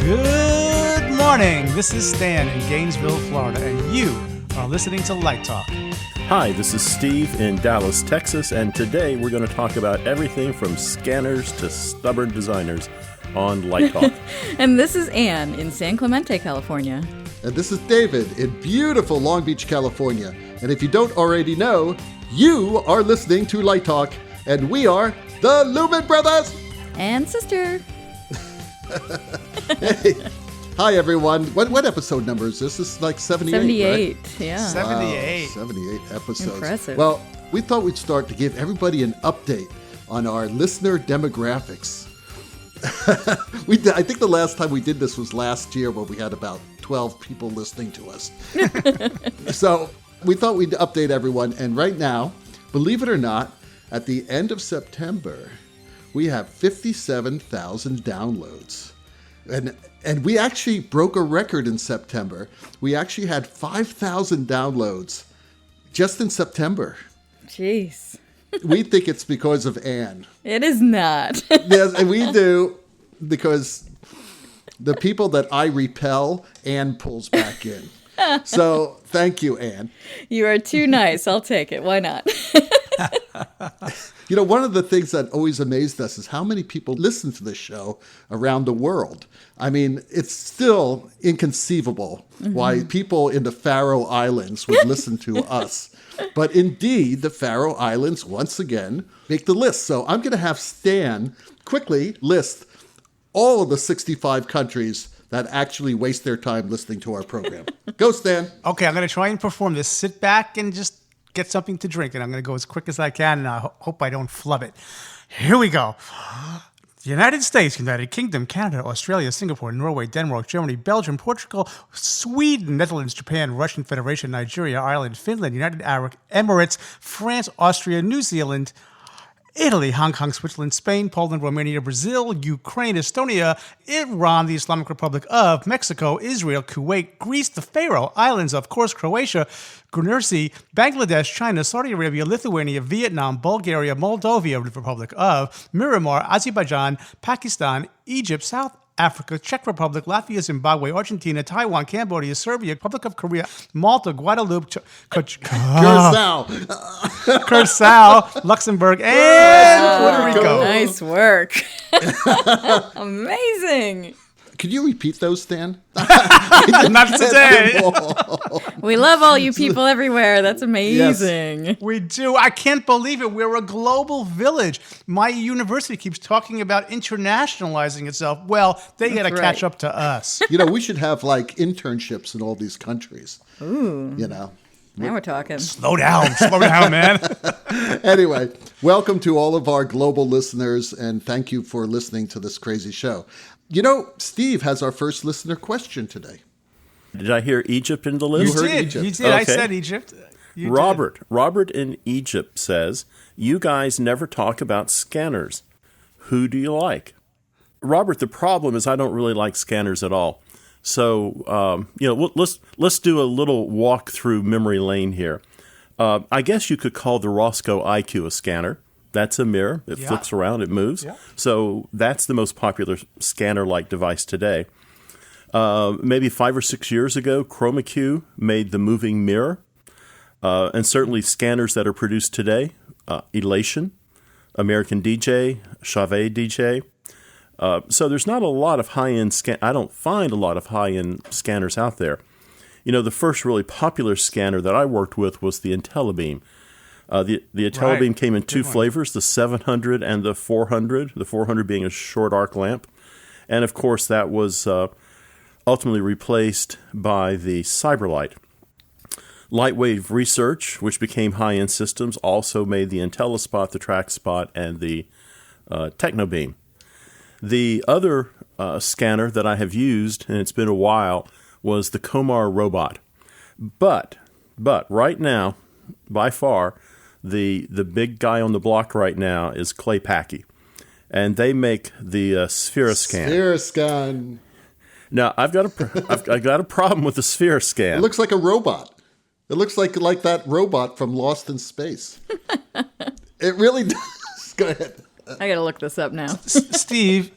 Good morning. This is Stan in Gainesville, Florida, and you are listening to Light Talk. Hi, this is Steve in Dallas, Texas, and today we're going to talk about everything from scanners to stubborn designers on Light Talk. And this is Ann in San Clemente, California. And this is David in beautiful Long Beach, California. And if you don't already know, you are listening to Light Talk, and we are the Lumen Brothers! And sister. Hey. Hi, everyone. What episode number is this? This is like 78, 78, right? yeah. 78. Wow, 78 episodes. Impressive. Well, we thought we'd start to give everybody an update on our listener demographics. I think the last time we did this was last year when we had about 12 people listening to us. So we thought we'd update everyone. And right now, believe it or not, at the end of September, we have 57,000 downloads. And we actually broke a record in September. We actually had 5,000 downloads just in September. Jeez. We think it's because of Ann. It is not. Yes, and we do, because the people that I repel, Ann pulls back in. So thank you, Ann. You are too nice. I'll take it. Why not? You know, one of the things that always amazed us is how many people listen to this show around the world. I mean, it's still inconceivable why people in the Faroe Islands would listen to us. But indeed, the Faroe Islands, once again, make the list. So I'm going to have Stan quickly list all of the 65 countries that actually waste their time listening to our program. Go, Stan. Okay, I'm going to try and perform this. Sit back and just get something to drink, and I'm going to go as quick as I can, and I hope I don't flub it. Here we go. The United States, United Kingdom, Canada, Australia, Singapore, Norway, Denmark, Germany, Belgium, Portugal, Sweden, Netherlands, Japan, Russian Federation, Nigeria, Ireland, Finland, United Arab Emirates, France, Austria, New Zealand, Italy, Hong Kong, Switzerland, Spain, Poland, Romania, Brazil, Ukraine, Estonia, Iran, the Islamic Republic of Mexico, Israel, Kuwait, Greece, the Faroe Islands, of course, Croatia, Guernsey, Bangladesh, China, Saudi Arabia, Lithuania, Vietnam, Bulgaria, Moldova, Republic of Myanmar, Azerbaijan, Pakistan, Egypt, South Africa, Czech Republic, Latvia, Zimbabwe, Argentina, Taiwan, Cambodia, Serbia, Republic of Korea, Malta, Guadeloupe, Curacao, Luxembourg, and Puerto Rico. Nice work. Amazing. Could you repeat those, Stan? Not today. We love all you people everywhere. That's amazing. Yes. We do. I can't believe it. We're a global village. My university keeps talking about internationalizing itself. Well, they got to catch up to us. You know, we should have like internships in all these countries. Ooh. You know. Now we're talking. Slow down, man. Anyway, welcome to all of our global listeners, and thank you for listening to this crazy show. You know, Steve has our first listener question today. Did I hear Egypt in the list? heard You Egypt. did. I Okay. said Egypt. You Robert in Egypt says, you guys never talk about scanners. Who do you like? Robert, the problem is I don't really like scanners at all. So, let's do a little walk through memory lane here. I guess you could call the Roscoe IQ a scanner. That's a mirror. It flicks around. It moves. Yeah. So that's the most popular scanner-like device today. Maybe 5 or 6 years ago, Chroma Q made the moving mirror. And certainly scanners that are produced today, Elation, American DJ, Chauvet DJ. So there's not a lot of high-end I don't find a lot of high-end scanners out there. You know, the first really popular scanner that I worked with was the IntelliBeam. The IntelliBeam came in two flavors, the 700 and the 400, the 400 being a short arc lamp. And, of course, that was ultimately replaced by the Cyberlight. Lightwave Research, which became high-end systems, also made the IntelliSpot, the TrackSpot, and the TechnoBeam. The other scanner that I have used, and it's been a while, was the Comar Robot. But right now, by far, the big guy on the block right now is Clay Packy. And they make the Spheroscan. Spheroscan. Now, I've got a problem with the Spheroscan. It looks like a robot. It looks like that robot from Lost in Space. It really does. Go ahead. I got to look this up now. Steve,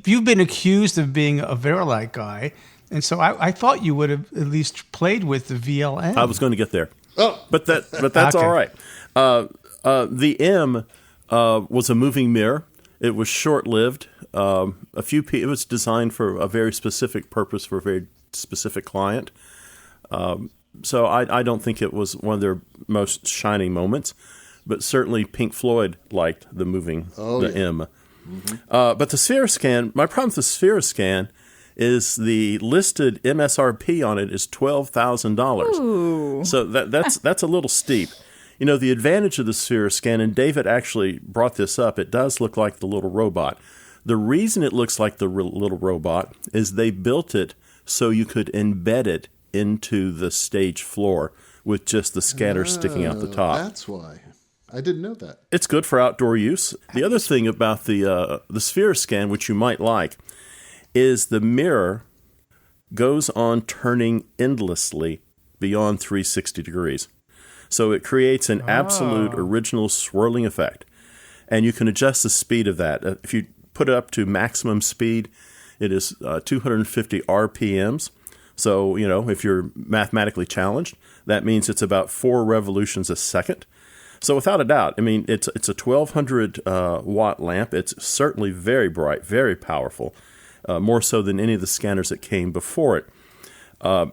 you've been accused of being a Verilight guy, and so I thought you would have at least played with the VLM. I was going to get there. Oh. But that's Okay. all right. The M was a moving mirror. It was short-lived. It was designed for a very specific purpose for a very specific client. So I don't think it was one of their most shining moments, but certainly Pink Floyd liked the moving M. Mm-hmm. But the Sphere-Scan, my problem with the Sphere-Scan is the listed MSRP on it is $12,000. So that's a little steep. You know, the advantage of the Sphere-Scan, and David actually brought this up, it does look like the little robot. The reason it looks like the little robot is they built it so you could embed it into the stage floor with just the scanner sticking out the top. That's why. I didn't know that. It's good for outdoor use. The other thing about the Sphere-Scan, which you might like, is the mirror goes on turning endlessly beyond 360 degrees. So it creates an absolute original swirling effect. And you can adjust the speed of that. If you put it up to maximum speed, it is 250 RPMs. So, you know, if you're mathematically challenged, that means it's about 4 revolutions a second. So without a doubt, I mean, it's a 1,200 watt lamp. It's certainly very bright, very powerful, more so than any of the scanners that came before it.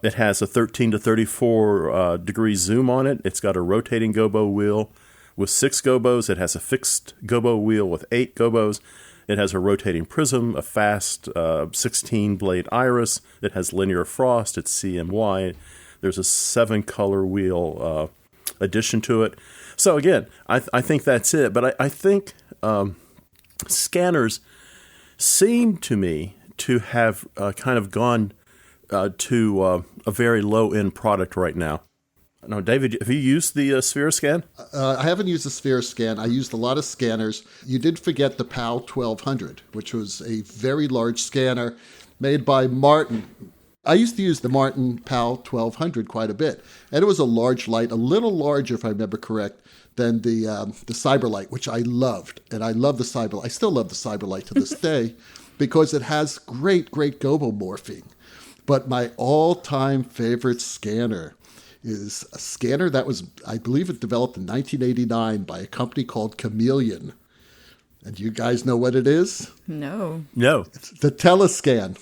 It has a 13 to 34 degree zoom on it. It's got a rotating gobo wheel with 6 gobos. It has a fixed gobo wheel with 8 gobos. It has a rotating prism, a fast 16-blade iris. It has linear frost. It's CMY. There's a 7-color wheel addition to it. So again, I think that's it. But I think scanners seem to me to have kind of gone to a very low-end product right now. No, David, have you used the Sphere-Scan? I haven't used the Sphere-Scan. I used a lot of scanners. You did forget the PAL 1200, which was a very large scanner made by Martin. I used to use the Martin PAL 1200 quite a bit, and it was a large light, a little larger, if I remember correct, than the Cyberlight, which I loved. And I love the Cyberlight. I still love the Cyberlight to this day because it has great gobomorphing. But my all-time favorite scanner is a scanner that was, I believe it developed in 1989 by a company called Chameleon. And you guys know what it is? No. It's the Telescan.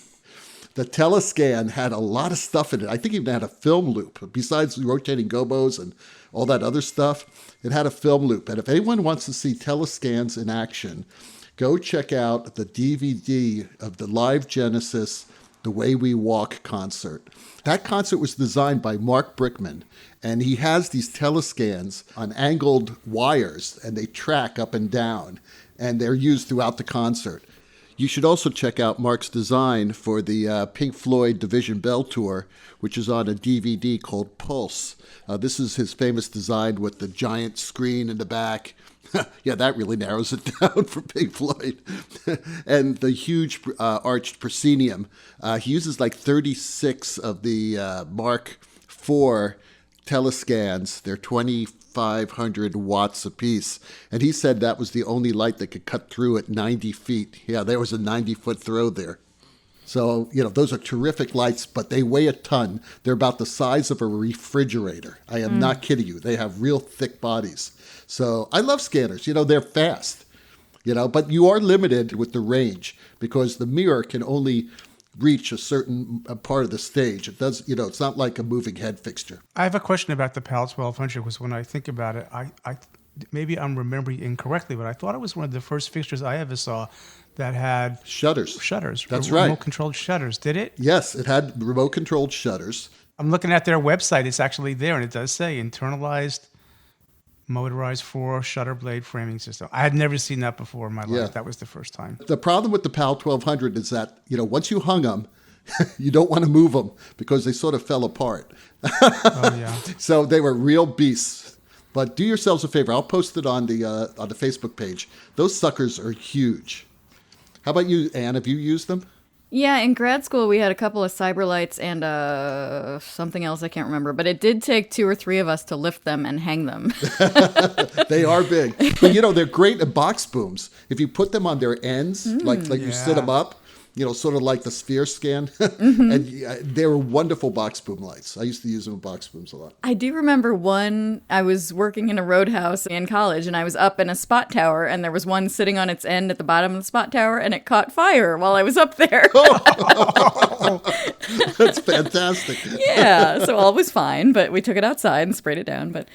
The Telescan had a lot of stuff in it. I think it even had a film loop. Besides rotating gobos and all that other stuff, it had a film loop. And if anyone wants to see Telescans in action, go check out the DVD of the Live Genesis The Way We Walk concert. That concert was designed by Mark Brickman, and he has these Telescans on angled wires, and they track up and down, and they're used throughout the concert. You should also check out Mark's design for the Pink Floyd Division Bell Tour, which is on a DVD called Pulse. This is his famous design with the giant screen in the back. Yeah, that really narrows it down for Pink Floyd. And the huge arched proscenium. He uses like 36 of the Mark IV Telescans. They're 2,500 watts apiece. And he said that was the only light that could cut through at 90 feet. Yeah, there was a 90-foot throw there. So, you know, those are terrific lights, but they weigh a ton. They're about the size of a refrigerator. I am not kidding you. They have real thick bodies. So I love scanners. You know, they're fast, you know, but you are limited with the range because the mirror can only reach a certain part of the stage. It does, you know, it's not like a moving head fixture. I have a question about the PAL 1200 because when I think about it, I maybe I'm remembering incorrectly, but I thought it was one of the first fixtures I ever saw that had Shutters. That's right. Remote-controlled shutters. Did it? Yes, it had remote-controlled shutters. I'm looking at their website. It's actually there, and it does say internalized motorized 4-shutter blade framing system. I had never seen that before in my life. Yeah. That was the first time. The problem with the PAL 1200 is that, you know, once you hung them, you don't want to move them because they sort of fell apart. Oh, yeah. So they were real beasts. But do yourselves a favor. I'll post it on the Facebook page. Those suckers are huge. How about you, Anne? Have you used them? Yeah, in grad school we had a couple of Cyberlights and something else I can't remember, but it did take 2 or 3 of us to lift them and hang them. They are big. But, you know, they're great at box booms. If you put them on their ends, like you sit them up, sort of like the sphere scan. And they were wonderful box boom lights. I used to use them in box booms a lot. I do remember one, I was working in a roadhouse in college and I was up in a spot tower and there was one sitting on its end at the bottom of the spot tower and it caught fire while I was up there. That's fantastic. Yeah, so all was fine, but we took it outside and sprayed it down. But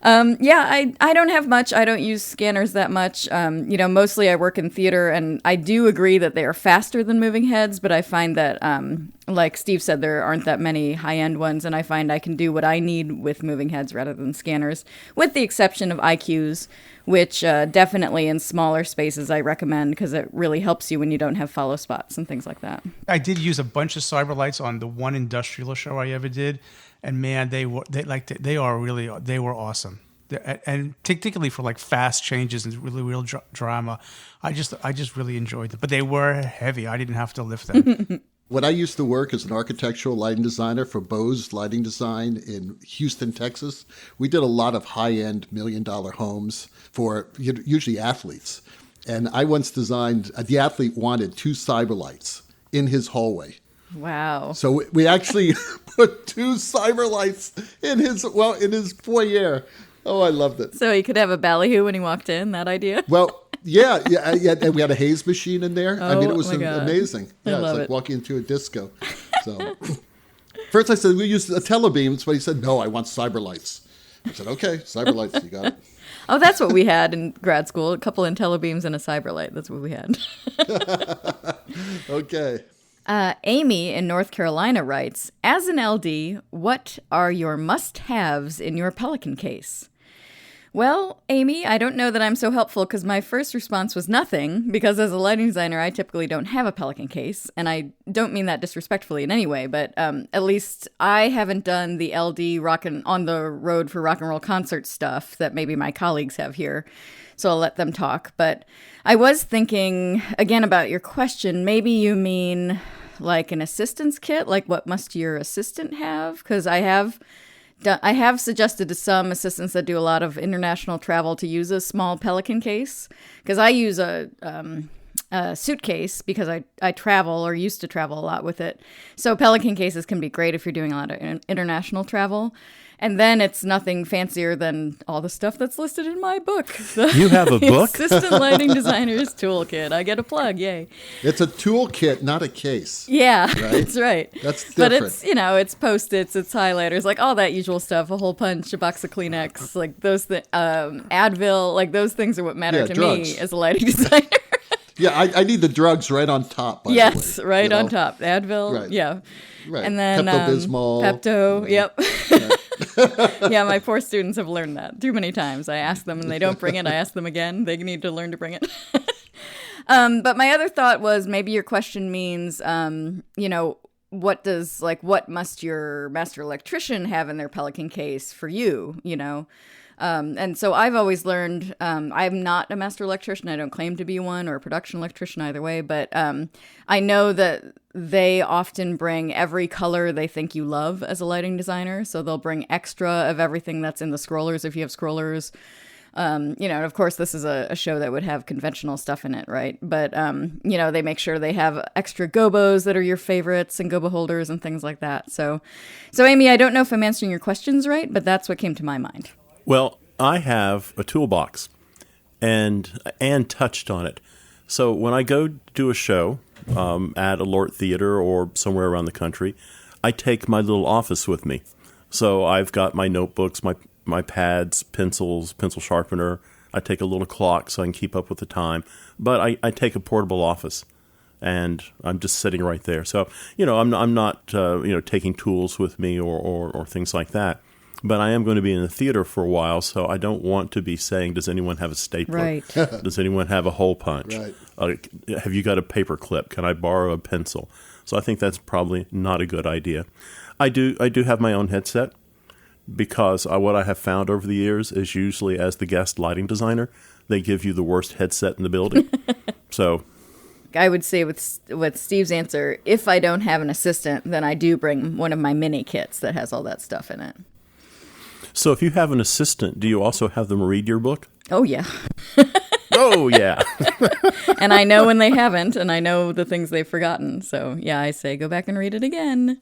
I don't have much. I don't use scanners that much. Mostly I work in theater and I do agree that they are faster than moving heads, but I find that, like Steve said, there aren't that many high-end ones, and I find I can do what I need with moving heads rather than scanners, with the exception of IQs, which definitely in smaller spaces I recommend because it really helps you when you don't have follow spots and things like that. I did use a bunch of cyber lights on the one industrial show I ever did, and man, they were awesome. And particularly for like fast changes and really real drama, I just really enjoyed them. But they were heavy. I didn't have to lift them. When I used to work as an architectural lighting designer for Bose Lighting Design in Houston, Texas, we did a lot of high-end million-dollar homes for usually athletes. And I once designed, the athlete wanted 2 cyber lights in his hallway. Wow. So we actually put 2 cyber lights in his foyer. Oh, I loved it. So he could have a ballyhoo when he walked in, that idea? Well, yeah, and we had a haze machine in there. I mean, it was amazing. Yeah, it's like walking into a disco. So first I said, we use telebeams, but he said, no, I want cyber lights. I said, okay, cyber lights, you got it. Oh, that's what we had in grad school, a couple IntelliBeams and a Cyberlight. That's what we had. Okay. Amy in North Carolina writes, as an LD, what are your must-haves in your Pelican case? Well, Amy, I don't know that I'm so helpful because my first response was nothing, because as a lighting designer, I typically don't have a Pelican case, and I don't mean that disrespectfully in any way, but at least I haven't done the LD on the road for rock and roll concert stuff that maybe my colleagues have here, so I'll let them talk. But I was thinking, again, about your question, maybe you mean like an assistance kit, like what must your assistant have? Because I have suggested to some assistants that do a lot of international travel to use a small Pelican case, because I use a suitcase because I travel or used to travel a lot with it. So Pelican cases can be great if you're doing a lot of international travel. And then it's nothing fancier than all the stuff that's listed in my book. You have a book? Assistant Lighting Designer's Toolkit. I get a plug, yay. It's a toolkit, not a case. Yeah, that's right. That's different. But it's, it's Post-its, it's highlighters, like all that usual stuff, a hole punch, a box of Kleenex, like those Advil, like those things are what matter to drugs. me as a lighting designer. Yeah, I need the drugs right on top. By yes, the way, right on top. Advil, right. Yeah. Right. And then Pepto-Bismol. Pepto, yep. Right. Yeah, my poor students have learned that too many times. I ask them and they don't bring it. I ask them again. They need to learn to bring it. But my other thought was maybe your question means, what must your master electrician have in their Pelican case for you, And so I've always learned, I'm not a master electrician. I don't claim to be one, or a production electrician either way. But I know that they often bring every color they think you love as a lighting designer. So they'll bring extra of everything that's in the scrollers if you have scrollers. And of course, this is a show that would have conventional stuff in it, right? But, they make sure they have extra gobos that are your favorites and gobo holders and things like that. So Amy, I don't know if I'm answering your questions right, but that's what came to my mind. Well, I have a toolbox, and Anne touched on it. So when I go do a show at a Lort Theater or somewhere around the country, I take my little office with me. So I've got my notebooks, my pads, pencils, pencil sharpener. I take a little clock so I can keep up with the time. But I take a portable office, and I'm just sitting right there. So, I'm not taking tools with me or things like that. But I am going to be in the theater for a while, so I don't want to be saying, does anyone have a stapler? Right. Does anyone have a hole punch? Right. Have you got a paper clip? Can I borrow a pencil? So I think that's probably not a good idea. I do have my own headset, because what I have found over the years is usually as the guest lighting designer, they give you the worst headset in the building. So I would say with Steve's answer, if I don't have an assistant, then I do bring one of my mini kits that has all that stuff in it. So if you have an assistant, do you also have them read your book? Oh, yeah. Oh, Oh, yeah. And I know when they haven't, and I know the things they've forgotten. So, yeah, I say go back and read it again.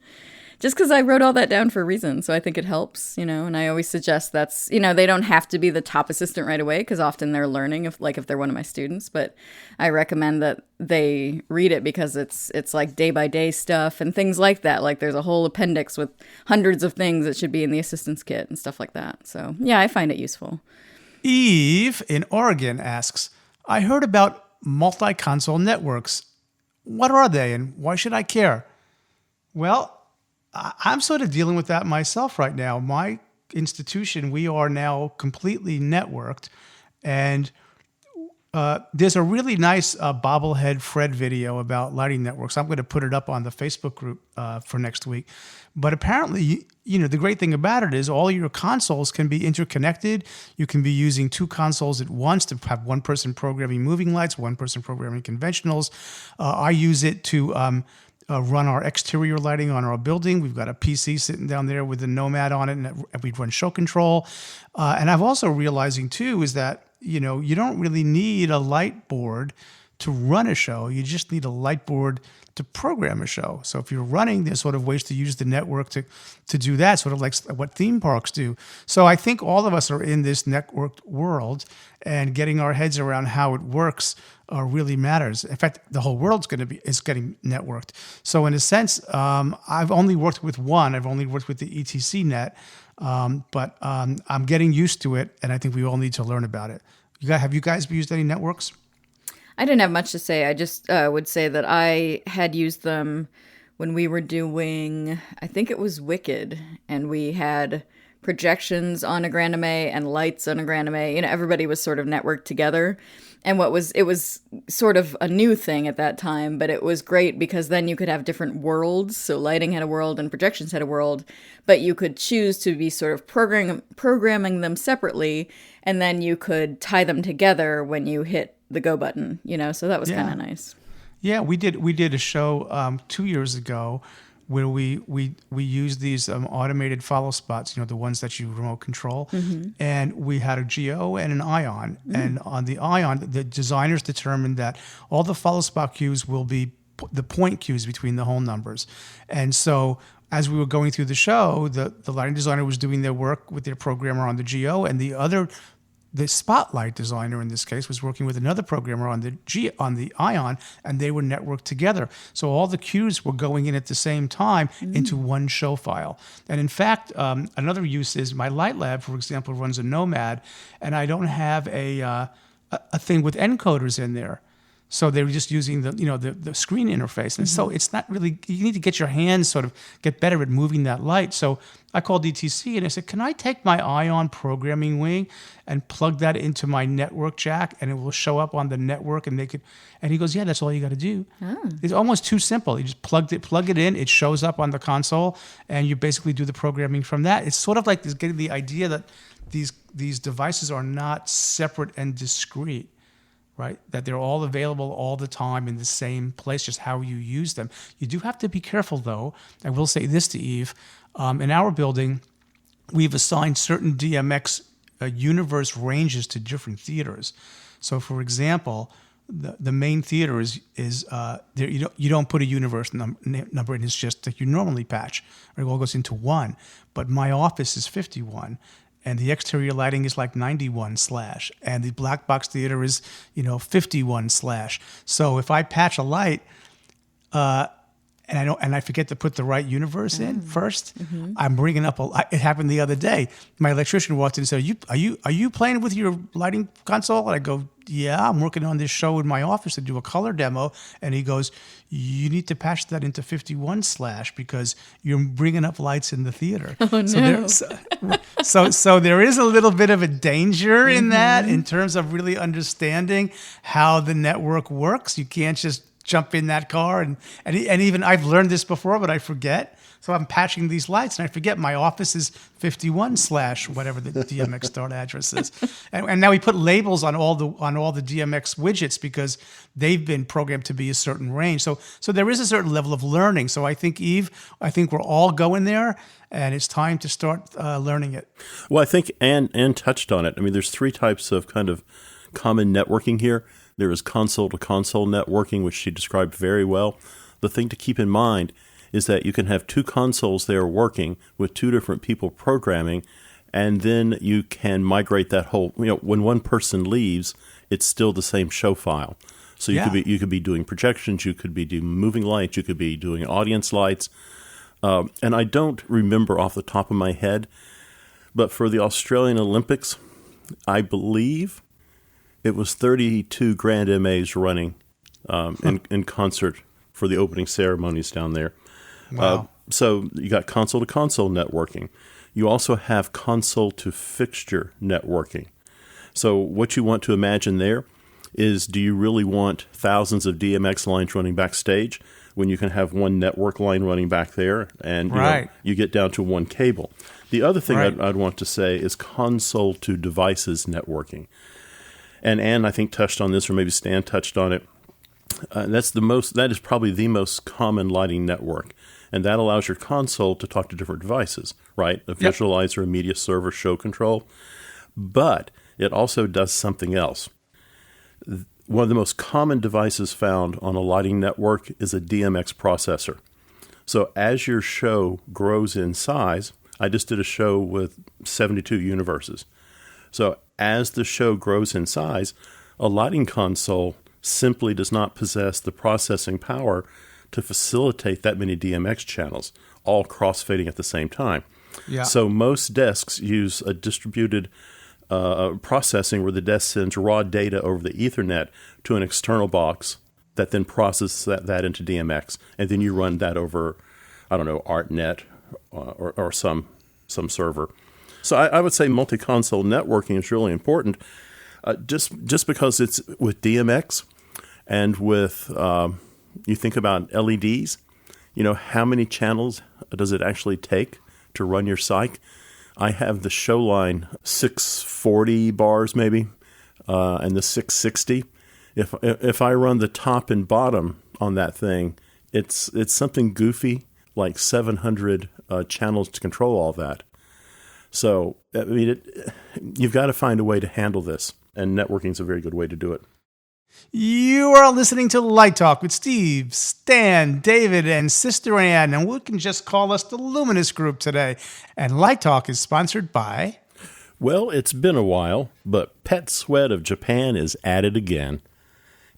Just because I wrote all that down for a reason. So I think it helps, and I always suggest they don't have to be the top assistant right away because often they're learning if they're one of my students. But I recommend that they read it because it's like day by day stuff and things like that. Like there's a whole appendix with hundreds of things that should be in the assistance kit and stuff like that. So yeah, I find it useful. Eve in Oregon asks, I heard about multi-console networks. What are they and why should I care? Well, I'm sort of dealing with that myself right now. My institution, we are now completely networked, and there's a really nice bobblehead Fred video about lighting networks. I'm going to put it up on the Facebook group for next week. But apparently, the great thing about it is all your consoles can be interconnected. You can be using two consoles at once to have one person programming moving lights, one person programming conventionals. I use it to run our exterior lighting on our building. We've got a PC sitting down there with a Nomad on it, and we run show control. And I've also realizing too is that you don't really need a light board to run a show. You just need a light board to program a show. So if you're running, there's sort of ways to use the network to do that, sort of like what theme parks do. So I think all of us are in this networked world, and getting our heads around how it works really matters. In fact, the whole world's is getting networked. So in a sense, I've only worked with one. I've only worked with the ETC net, but I'm getting used to it, and I think we all need to learn about it. Have you guys used any networks? I didn't have much to say. I just would say that I had used them when we were doing, I think it was Wicked, and we had projections on a Grand MA and lights on a Grand MA. Everybody was sort of networked together. And it was sort of a new thing at that time, but it was great because then you could have different worlds. So lighting had a world and projections had a world, but you could choose to be sort of programming them separately, and then you could tie them together when you hit the go button, so that was kind of nice. Yeah, we did a show 2 years ago where we used these automated follow spots, the ones that you remote control, and we had a GO and an ion. And on the ion, the designers determined that all the follow spot cues will be the point cues between the whole numbers. And so as we were going through the show, the lighting designer was doing their work with their programmer on the GO, and the spotlight designer in this case was working with another programmer on the ion, and they were networked together. So all the cues were going in at the same time into one show file. And in fact, another use is my light lab, for example, runs a Nomad, and I don't have a thing with encoders in there. So they were just using the screen interface. And so it's not really, you need to get your hands sort of get better at moving that light. So I called ETC and I said, can I take my Ion programming wing and plug that into my network jack and it will show up on the network and he goes, yeah, that's all you got to do. It's almost too simple. You just plug it in, it shows up on the console, and you basically do the programming from that. It's sort of like getting the idea that these devices are not separate and discrete. Right? That they're all available all the time in the same place, just how you use them. You do have to be careful, though. I will say this to Eve. In our building, we've assigned certain DMX universe ranges to different theaters. So, for example, the main theater is there. You don't put a universe number in. It's just that you normally patch. It all goes into 1. But my office is 51. And the exterior lighting is like 91/, and the black box theater is 51/. So if I patch a light, and I forget to put the right universe in first, I'm bringing up it happened the other day. My electrician walked in and said, "Are you playing with your lighting console?" And I go, "Yeah, I'm working on this show in my office to do a color demo." And he goes, "You need to patch that into 51/ because you're bringing up lights in the theater." Oh no! So there is a little bit of a danger in that, in terms of really understanding how the network works. You can't just jump in that car and even I've learned this before, but I forget. So I'm patching these lights and I forget my office is 51/ whatever the DMX start address is. And now we put labels on all the DMX widgets because they've been programmed to be a certain range. So there is a certain level of learning. So I think, Eve, we're all going there, and it's time to start learning it. Well, I think Ann touched on it. I mean, there's 3 types of kind of common networking here. There is console-to-console networking, which she described very well. The thing to keep in mind is that you can have two consoles there working with two different people programming, and then you can migrate that whole, when one person leaves, it's still the same show file. So you could be doing projections, you could be doing moving lights, you could be doing audience lights. And I don't remember off the top of my head, but for the Australian Olympics, I believe it was 32 Grand MAs running in concert for the opening ceremonies down there. Wow. So you got console-to-console networking. You also have console-to-fixture networking. So what you want to imagine there is, do you really want thousands of DMX lines running backstage when you can have one network line running back there and you get down to one cable? The other thing I'd want to say is console-to-devices networking. And Ann, I think, touched on this, or maybe Stan touched on it. That is probably the most common lighting network. And that allows your console to talk to different devices, right? A visualizer, a media server, show control. But it also does something else. One of the most common devices found on a lighting network is a DMX processor. So as your show grows in size, I just did a show with 72 universes. So as the show grows in size, a lighting console simply does not possess the processing power to facilitate that many DMX channels, all crossfading at the same time. Yeah. So most desks use a distributed processing where the desk sends raw data over the Ethernet to an external box that then processes that into DMX, and then you run that over, I don't know, ArtNet or some server. So I would say multi-console networking is really important, just because it's with DMX and with you think about LEDs. How many channels does it actually take to run your cyc? I have the show line 640 bars maybe, and the 660. If I run the top and bottom on that thing, it's something goofy like 700 channels to control all that. So I mean, you've got to find a way to handle this, and networking is a very good way to do it. You are listening to Light Talk with Steve, Stan, David, and Sister Ann, and we can just call us the Luminous Group today. And Light Talk is sponsored by... Well, it's been a while, but Pet Sweat of Japan is at it again.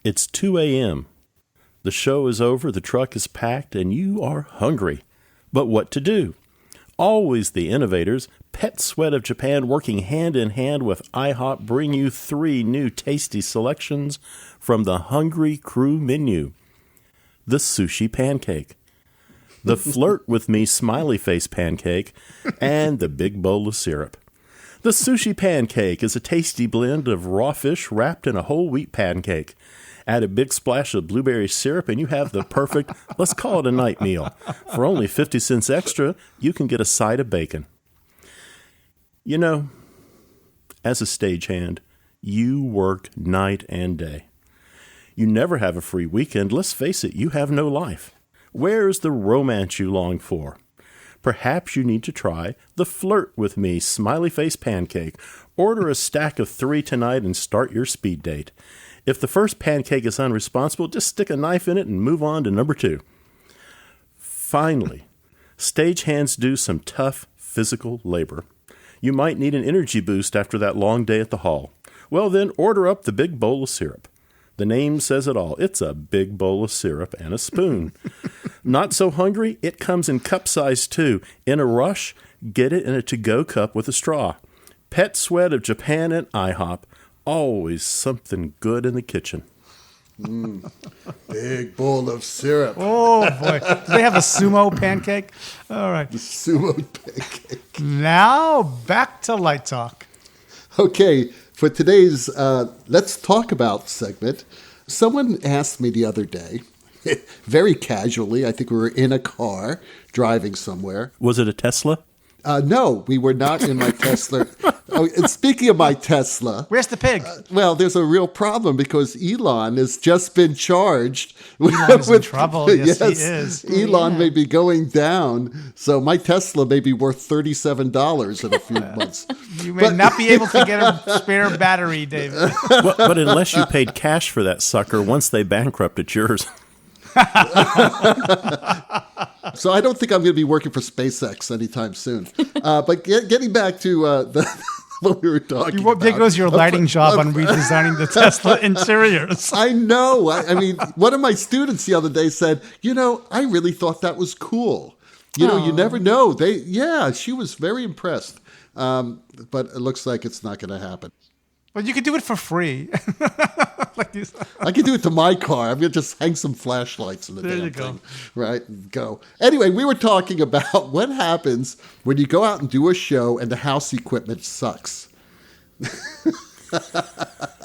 It's 2 a.m. The show is over, the truck is packed, and you are hungry. But what to do? Always the innovators, Pet Sweat of Japan, working hand in hand with IHOP, bring you 3 new tasty selections from the Hungry Crew menu. The Sushi Pancake, the Flirt With Me Smiley Face Pancake, and the Big Bowl of Syrup. The Sushi Pancake is a tasty blend of raw fish wrapped in a whole wheat pancake. Add a big splash of blueberry syrup and you have the perfect, let's call it a night meal. For only 50 cents extra, you can get a side of bacon. As a stagehand, you work night and day. You never have a free weekend. Let's face it, you have no life. Where's the romance you long for? Perhaps you need to try the Flirt With Me Smiley Face Pancake. Order a stack of 3 tonight and start your speed date. If the first pancake is unresponsible, just stick a knife in it and move on to number 2. Finally, stagehands do some tough physical labor. You might need an energy boost after that long day at the hall. Well, then order up the Big Bowl of Syrup. The name says it all. It's a big bowl of syrup and a spoon. Not so hungry? It comes in cup size too. In a rush? Get it in a to-go cup with a straw. Pet Sweat of Japan and IHOP. Always something good in the kitchen. Big bowl of syrup. Oh, boy. Do they have a sumo pancake? All right. The sumo pancake. Now, back to Light Talk. Okay, for today's Let's Talk About segment, someone asked me the other day, very casually, I think we were in a car driving somewhere. Was it a Tesla? No, we were not in my Tesla. Oh, and speaking of my Tesla, Where's the pig? well, there's a real problem because Elon has just been charged Elon's in trouble. Yes, he is. Elon may be going down, so my Tesla may be worth $37 in a few months. You may not be able to get a spare battery, David. But unless you paid cash for that sucker, once they bankrupt, it's yours. So I don't think I'm going to be working for SpaceX anytime soon. But getting back to what we were talking about. There goes your lighting job on redesigning the Tesla interiors. I know. I mean, one of my students the other day said, I really thought that was cool. You never know. She was very impressed. But it looks like it's not going to happen. But you could do it for free. Like you said. I could do it to my car. I'm going to just hang some flashlights in the There damn you go. thing. Right? And go. Anyway, we were talking about what happens when you go out and do a show and the house equipment sucks.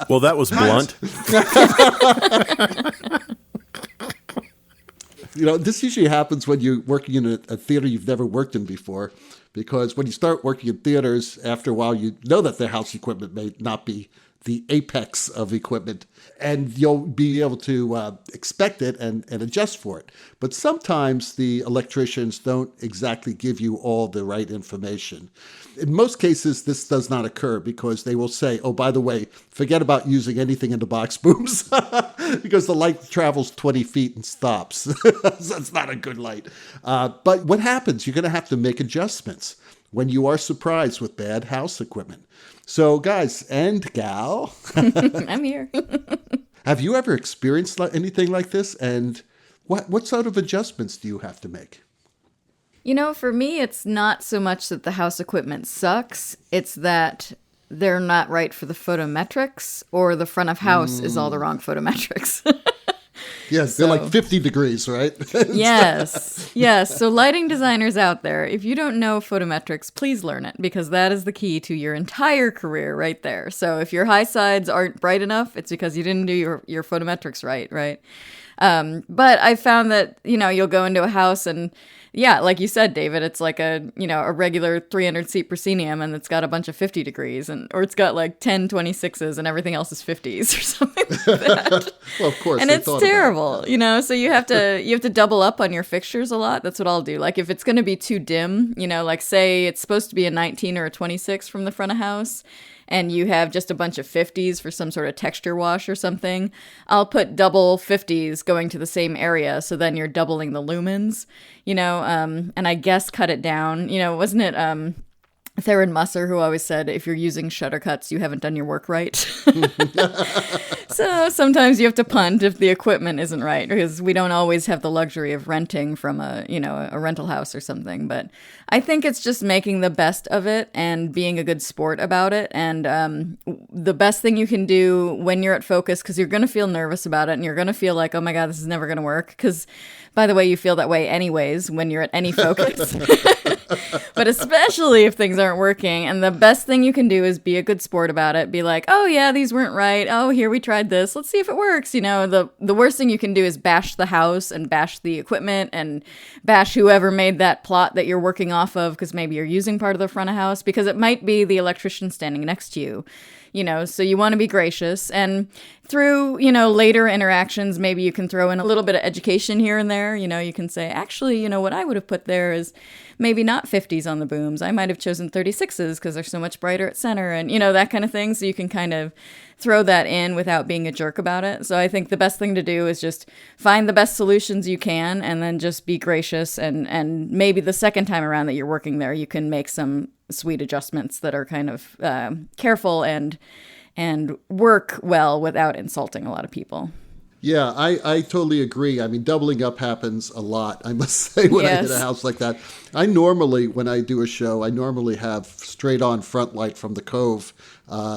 Well, that was blunt. This usually happens when you're working in a theater you've never worked in before. Because when you start working in theaters, after a while, you know that the house equipment may not be the apex of equipment, and you'll be able to expect it and adjust for it. But sometimes the electricians don't exactly give you all the right information. In most cases, this does not occur because they will say, oh, by the way, forget about using anything in the box booms because the light travels 20 feet and stops. That's not a good light. But what happens? You're going to have to make adjustments when you are surprised with bad house equipment. So, guys and gal, I'm here. have you ever experienced anything like this? And what sort of adjustments do you have to make? For me, it's not so much that the house equipment sucks. It's that they're not right for the photometrics, or the front of house is all the wrong photometrics. Yes, they're like 50 degrees, right? Yes. So lighting designers out there, if you don't know photometrics, please learn it, because that is the key to your entire career right there. So if your high sides aren't bright enough, it's because you didn't do your photometrics right? But I found that, you'll go into a house and, yeah, like you said, David, it's like a regular 300-seat proscenium, and it's got a bunch of 50 degrees, or it's got like 10 26s and everything else is 50s or something like that. Well, of course. And it's terrible, so you have to double up on your fixtures a lot. That's what I'll do. Like if it's going to be too dim, like say it's supposed to be a 19 or a 26 from the front of house, and you have just a bunch of 50s for some sort of texture wash or something, I'll put double 50s going to the same area, so then you're doubling the lumens, and I guess cut it down. Wasn't it Theron Musser who always said, if you're using shutter cuts, you haven't done your work right? So sometimes you have to punt if the equipment isn't right, because we don't always have the luxury of renting from a rental house or something. But I think it's just making the best of it and being a good sport about it. And the best thing you can do when you're at Focus, because you're going to feel nervous about it and you're going to feel like, oh my God, this is never going to work. Because, by the way, you feel that way anyways when you're at any Focus. But especially if things aren't working. And the best thing you can do is be a good sport about it. Be like, oh yeah, these weren't right. Oh, here we tried this. Let's see if it works. The worst thing you can do is bash the house and bash the equipment and bash whoever made that plot that you're working off of, because maybe you're using part of the front of house, because it might be the electrician standing next to you. So you want to be gracious, and through, later interactions, maybe you can throw in a little bit of education here and there. You can say, actually, what I would have put there is maybe not 50s on the booms. I might have chosen 36s because they're so much brighter at center, and, that kind of thing. So you can kind of throw that in without being a jerk about it. So I think the best thing to do is just find the best solutions you can, and then just be gracious. And maybe the second time around that you're working there, you can make some sweet adjustments that are kind of careful and work well without insulting a lot of people. Yeah, I totally agree. I mean, doubling up happens a lot, I must say, when I hit a house like that. I normally, when I do a show, I normally have straight on front light from the Cove,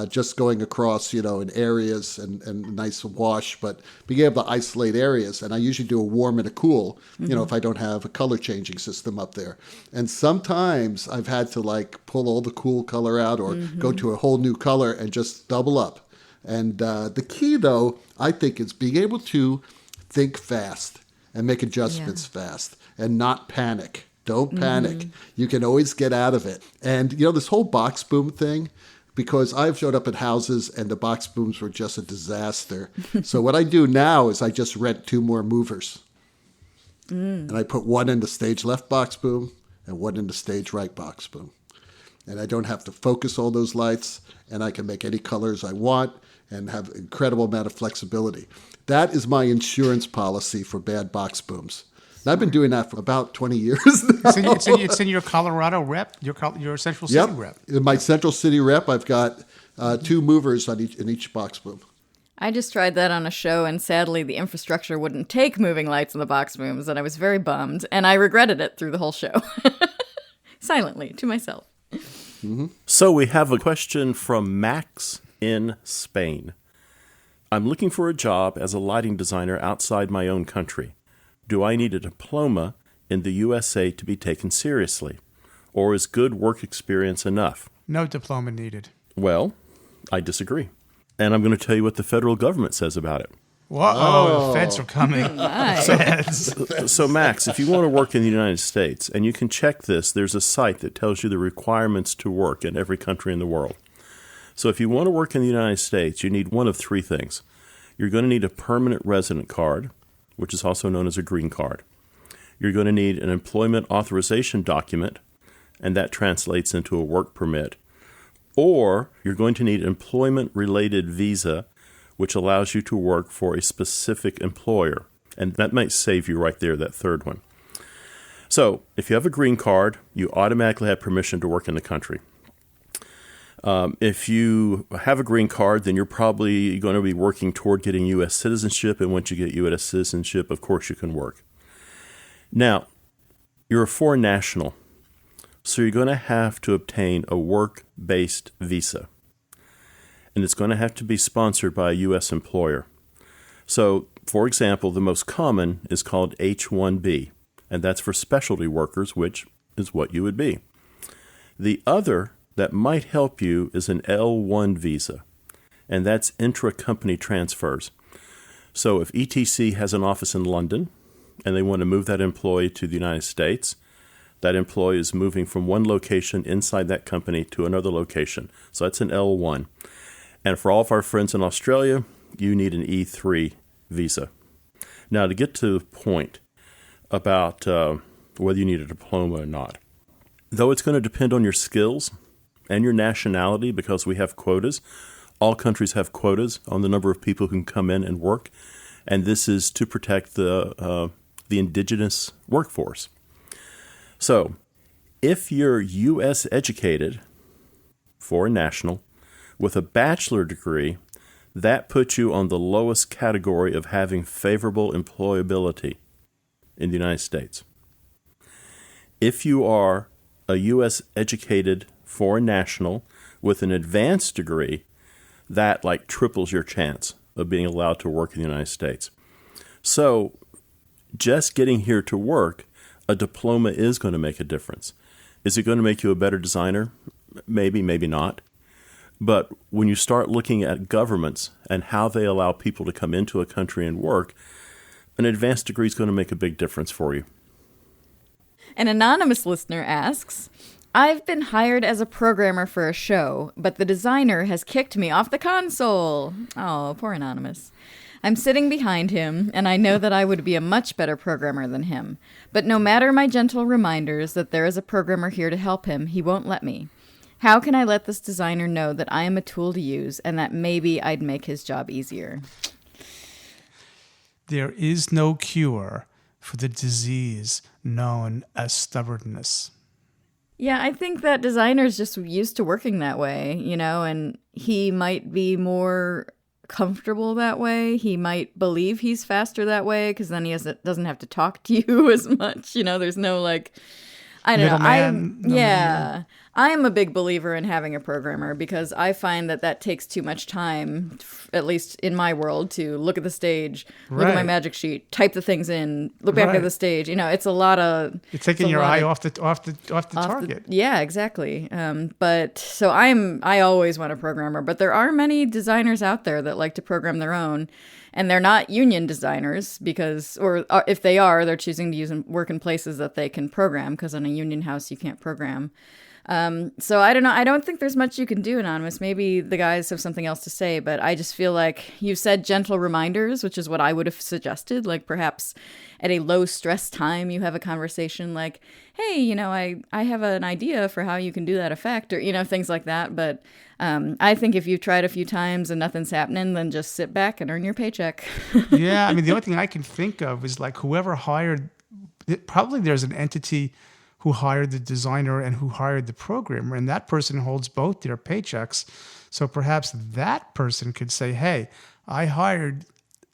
just going across, in areas and nice wash, but being able to isolate areas. And I usually do a warm and a cool, if I don't have a color changing system up there. And sometimes I've had to pull all the cool color out or go to a whole new color and just double up. And the key, though, I think, is being able to think fast and make adjustments fast and not panic. Don't panic. You can always get out of it. And, this whole box boom thing, because I've showed up at houses and the box booms were just a disaster. So what I do now is I just rent 2 more movers. And I put one in the stage left box boom and one in the stage right box boom. And I don't have to focus all those lights, and I can make any colors I want and have incredible amount of flexibility. That is my insurance policy for bad box booms. And I've been doing that for about 20 years now. It's in your Colorado rep, your Central City rep. In my Central City rep, I've got 2 movers in each box boom. I just tried that on a show, and sadly, the infrastructure wouldn't take moving lights in the box booms, and I was very bummed, and I regretted it through the whole show. Silently, to myself. Mm-hmm. So we have a question from Max in Spain. I'm looking for a job as a lighting designer outside my own country. Do I need a diploma in the USA to be taken seriously? Or is good work experience enough? No diploma needed. Well, I disagree. And I'm going to tell you what the federal government says about it. Whoa, the feds are coming. So, Max, if you want to work in the United States, and you can check this, there's a site that tells you the requirements to work in every country in the world. So if you want to work in the United States, you need one of 3 things. You're going to need a permanent resident card, which is also known as a green card. You're going to need an employment authorization document, and that translates into a work permit. Or you're going to need employment-related visa, which allows you to work for a specific employer. And that might save you right there, that third one. So if you have a green card, you automatically have permission to work in the country. If you have a green card, then you're probably going to be working toward getting U.S. citizenship. And once you get U.S. citizenship, of course, you can work. Now, you're a foreign national, so you're going to have to obtain a work-based visa. And it's going to have to be sponsored by a U.S. employer. So, for example, the most common is called H-1B, and that's for specialty workers, which is what you would be. The other that might help you is an L-1 visa, and that's intra-company transfers. So if ETC has an office in London, and they want to move that employee to the United States, that employee is moving from one location inside that company to another location. So that's an L-1. And for all of our friends in Australia, you need an E3 visa. Now, to get to the point about whether you need a diploma or not, though it's going to depend on your skills and your nationality because we have quotas. All countries have quotas on the number of people who can come in and work, and this is to protect the indigenous workforce. So, if you're U.S. educated, foreign national, with a bachelor degree, that puts you on the lowest category of having favorable employability in the United States. If you are a U.S. educated foreign national with an advanced degree, that like triples your chance of being allowed to work in the United States. So just getting here to work, a diploma is going to make a difference. Is it going to make you a better designer? Maybe, maybe not. But when you start looking at governments and how they allow people to come into a country and work, an advanced degree is going to make a big difference for you. An anonymous listener asks, I've been hired as a programmer for a show, but the designer has kicked me off the console. Oh, poor Anonymous. I'm sitting behind him, and I know that I would be a much better programmer than him. But no matter my gentle reminders that there is a programmer here to help him, he won't let me. How can I let this designer know that I am a tool to use and that maybe I'd make his job easier? There is no cure for the disease known as stubbornness. Yeah, I think that designer's just used to working that way, and he might be more comfortable that way. He might believe he's faster that way because then he doesn't have to talk to you as much. There's no I don't know. I am a big believer in having a programmer because I find that takes too much time, at least in my world, to look at the stage, look at my magic sheet, type the things in, look back at the stage. It's a lot of... You're taking your eye off the target. Yeah, exactly. But so I always want a programmer, but there are many designers out there that like to program their own. And they're not union designers because, or if they are, they're choosing to work in places that they can program, because in a union house, you can't program. So I don't know. I don't think there's much you can do, Anonymous. Maybe the guys have something else to say, but I just feel like you said gentle reminders, which is what I would have suggested. Like perhaps at a low stress time, you have a conversation like, hey, I have an idea for how you can do that effect, or, things like that. But I think if you've tried a few times and nothing's happening, then just sit back and earn your paycheck. Yeah, I mean, the only thing I can think of is like whoever hired, probably there's an entity who hired the designer and who hired the programmer, and that person holds both their paychecks. So perhaps that person could say, hey, I hired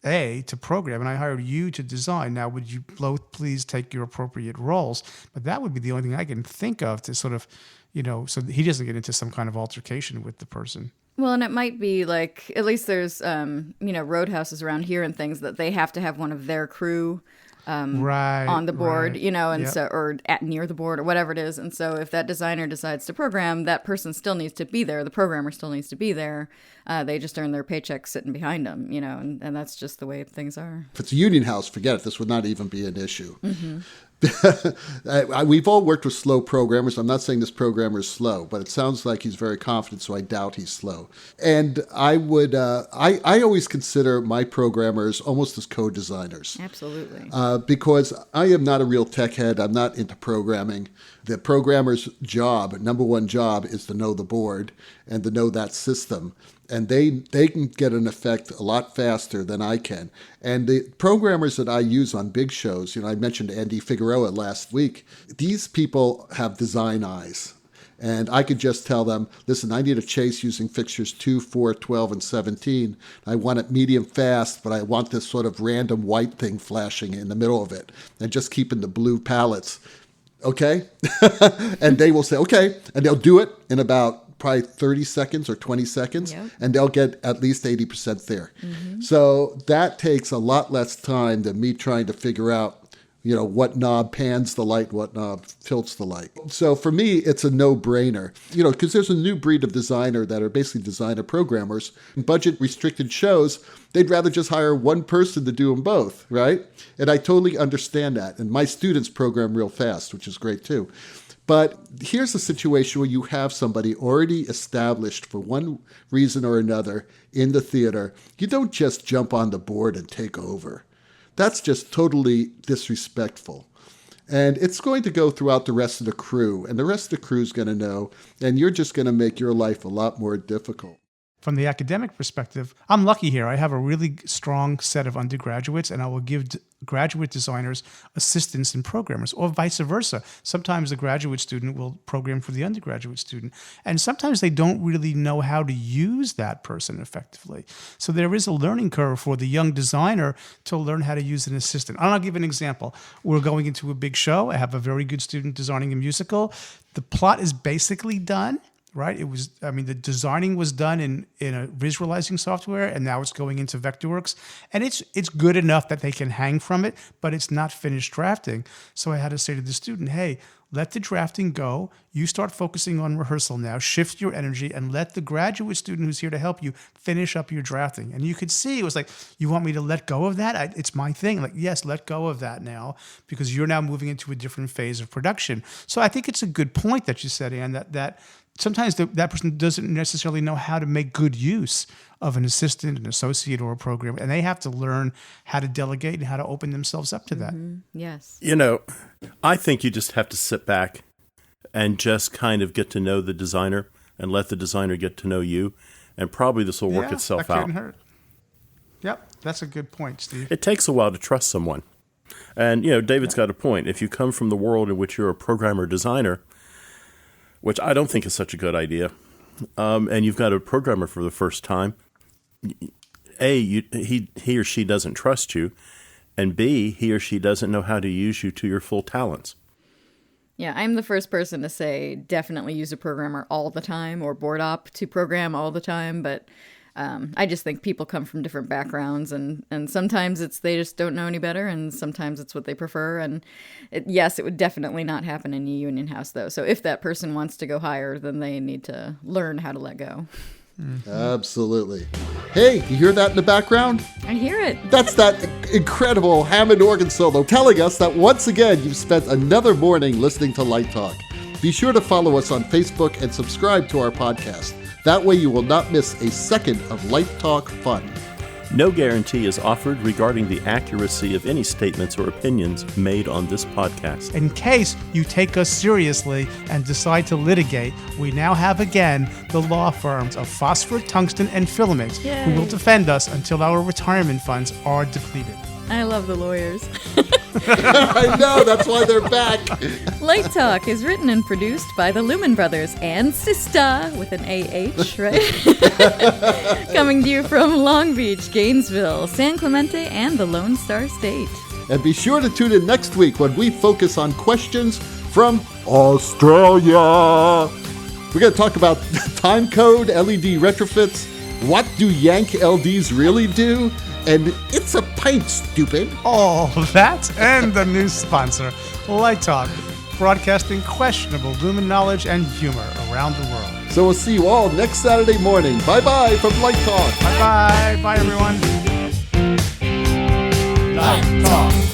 A to program and I hired you to design. Now, would you both please take your appropriate roles? But that would be the only thing I can think of to sort of, so that he doesn't get into some kind of altercation with the person. Well, and it might be like, at least there's, roadhouses around here and things that they have to have one of their crew right, on the board, right. and Yep. so, or at near the board or whatever it is. And so if that designer decides to program, that person still needs to be there. The programmer still needs to be there. They just earn their paycheck sitting behind them, and that's just the way things are. If it's a union house, forget it. This would not even be an issue. Mm-hmm. We've all worked with slow programmers. I'm not saying this programmer is slow, but it sounds like he's very confident, so I doubt he's slow. And I would, I always consider my programmers almost as co-designers. Absolutely. Because I am not a real tech head. I'm not into programming. The programmer's job, number one job, is to know the board and to know that system. And they can get an effect a lot faster than I can. And the programmers that I use on big shows, I mentioned Andy Figueroa last week, these people have design eyes. And I could just tell them, listen, I need a chase using fixtures 2, 4, 12, and 17. I want it medium fast, but I want this sort of random white thing flashing in the middle of it and just keeping the blue palettes. Okay? And they will say, okay. And they'll do it in about probably 30 seconds or 20 seconds, Yep. and they'll get at least 80% there. Mm-hmm. So that takes a lot less time than me trying to figure out, what knob pans the light, what knob tilts the light. So for me, it's a no-brainer, because there's a new breed of designer that are basically designer programmers. In budget-restricted shows, they'd rather just hire one person to do them both, right? And I totally understand that. And my students program real fast, which is great too. But here's a situation where you have somebody already established for one reason or another in the theater. You don't just jump on the board and take over. That's just totally disrespectful. And it's going to go throughout the rest of the crew. And the rest of the crew is going to know. And you're just going to make your life a lot more difficult. From the academic perspective, I'm lucky here. I have a really strong set of undergraduates, and I will give graduate designers assistants and programmers, or vice versa. Sometimes the graduate student will program for the undergraduate student, and sometimes they don't really know how to use that person effectively. So there is a learning curve for the young designer to learn how to use an assistant. I'll give an example. We're going into a big show. I have a very good student designing a musical. The plot is basically done. Right? The designing was done in a visualizing software, and now it's going into Vectorworks. And it's good enough that they can hang from it, but it's not finished drafting. So I had to say to the student, hey, let the drafting go. You start focusing on rehearsal now. Shift your energy and let the graduate student who's here to help you finish up your drafting. And you could see it was like, you want me to let go of that? It's my thing. Like, yes, let go of that now, because you're now moving into a different phase of production. So I think it's a good point that you said, Ann, that sometimes that person doesn't necessarily know how to make good use of an assistant, an associate, or a programmer, and they have to learn how to delegate and how to open themselves up to that. Mm-hmm. Yes. I think you just have to sit back and just kind of get to know the designer and let the designer get to know you, and probably this will work itself that out. couldn't hurt. Yep, that's a good point, Steve. It takes a while to trust someone. And, David's got a point. If you come from the world in which you're a programmer designer, which I don't think is such a good idea, and you've got a programmer for the first time, he or she doesn't trust you, and B, he or she doesn't know how to use you to your full talents. Yeah, I'm the first person to say definitely use a programmer all the time, or board op to program all the time, but I just think people come from different backgrounds, and sometimes it's they just don't know any better, and sometimes it's what they prefer. And yes, it would definitely not happen in a union house, though. So if that person wants to go higher, then they need to learn how to let go. Absolutely. Hey, you hear that in the background? I hear it. That's that incredible Hammond organ solo telling us that once again you've spent another morning listening to Light Talk. Be sure to follow us on Facebook and subscribe to our podcast. That way you will not miss a second of Light Talk fun. No guarantee is offered regarding the accuracy of any statements or opinions made on this podcast. In case you take us seriously and decide to litigate, we now have again the law firms of Phosphor, Tungsten, and Filament who will defend us until our retirement funds are depleted. I love the lawyers. I know, that's why they're back. Light Talk is written and produced by the Lumen Brothers and Sista with an AH, right? Coming to you from Long Beach, Gainesville, San Clemente, and the Lone Star State. And be sure to tune in next week when we focus on questions from Australia. We're going to talk about time code, LED retrofits, what do Yank LDs really do, and it's a pint, stupid. All that and the new sponsor, Light Talk, broadcasting questionable Lumen knowledge and humor around the world. So we'll see you all next Saturday morning. Bye-bye from Light Talk. Bye-bye. Bye, everyone. Light Talk.